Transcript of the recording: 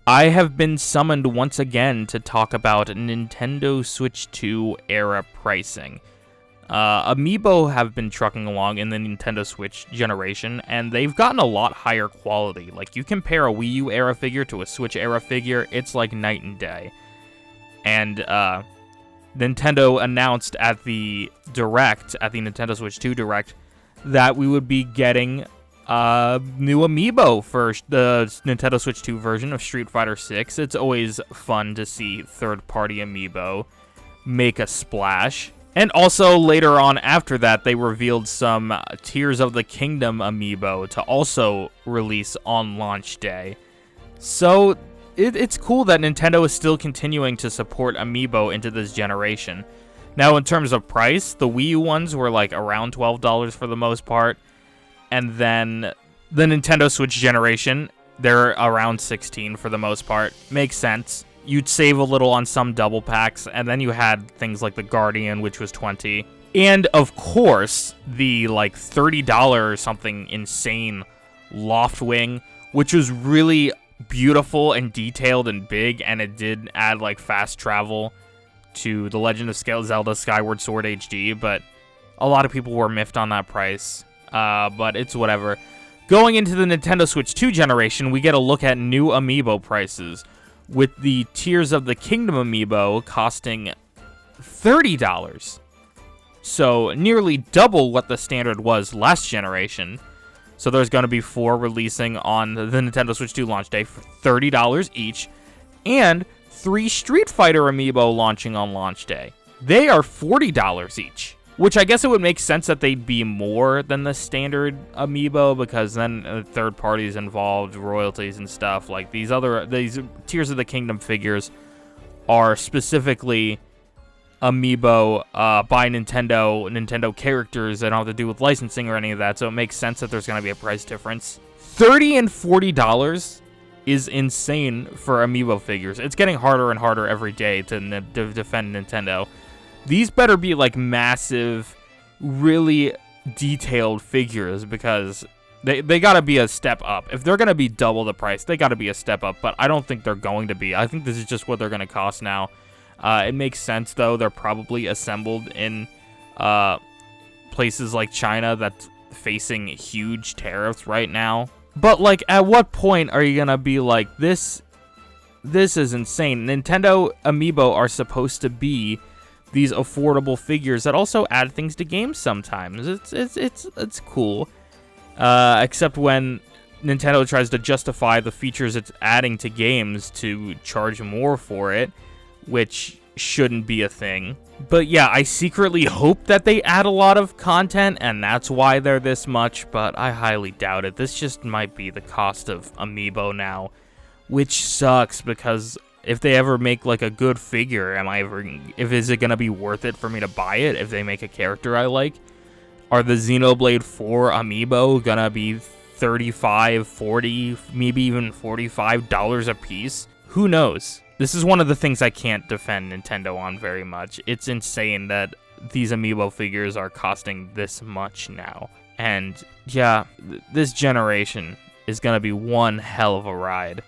I have been summoned once again to talk about Nintendo Switch 2 era pricing. Amiibo have been trucking along in the Nintendo Switch generation, and they've gotten a lot higher quality. Like, you compare a Wii U era figure to a Switch era figure, it's like night and day. And Nintendo announced at the Nintendo Switch 2 Direct, that we would be getting new Amiibo for the Nintendo Switch 2 version of Street Fighter 6. It's always fun to see third-party Amiibo make a splash. And also, later on after that, they revealed some Tears of the Kingdom Amiibo to also release on launch day. So, it's cool that Nintendo is still continuing to support Amiibo into this generation. Now, in terms of price, the Wii U ones were like around $12 for the most part. And then the Nintendo Switch generation, they're around $16 for the most part. Makes sense. You'd save a little on some double packs, and then you had things like the Guardian, which was $20. And, of course, the, like, $30 or something insane Loftwing, which was really beautiful and detailed and big, and it did add, like, fast travel to The Legend of Zelda Skyward Sword HD, but a lot of people were miffed on that price. But it's whatever. Going into the Nintendo Switch 2 generation, we get a look at new Amiibo prices, with the Tears of the Kingdom Amiibo costing $30. So, nearly double what the standard was last generation. So there's going to be 4 releasing on the Nintendo Switch 2 launch day for $30 each, and 3 Street Fighter Amiibo launching on launch day. They are $40 each. Which I guess it would make sense that they'd be more than the standard Amiibo, because then third parties involved, royalties and stuff. Like these Tears of the Kingdom figures are specifically Amiibo by Nintendo characters that don't have to do with licensing or any of that, so it makes sense that there's going to be a price difference. $30 and $40 is insane for Amiibo figures. It's getting harder and harder every day to defend Nintendo. These better be, like, massive, really detailed figures, because they gotta be a step up. If they're gonna be double the price, they gotta be a step up, but I don't think they're going to be. I think this is just what they're gonna cost now. It makes sense, though. They're probably assembled in places like China that's facing huge tariffs right now. But, like, at what point are you gonna be like, this is insane? Nintendo Amiibo are supposed to be these affordable figures that also add things to games sometimes. It's cool. Except when Nintendo tries to justify the features it's adding to games to charge more for it, which shouldn't be a thing. But yeah, I secretly hope that they add a lot of content, and that's why they're this much, but I highly doubt it. This just might be the cost of Amiibo now, which sucks, because if they ever make, like, a good figure, is it gonna be worth it for me to buy it if they make a character I like? Are the Xenoblade 4 Amiibo gonna be $35, $40, maybe even $45 a piece? Who knows? This is one of the things I can't defend Nintendo on very much. It's insane that these Amiibo figures are costing this much now. And yeah, this generation is gonna be one hell of a ride.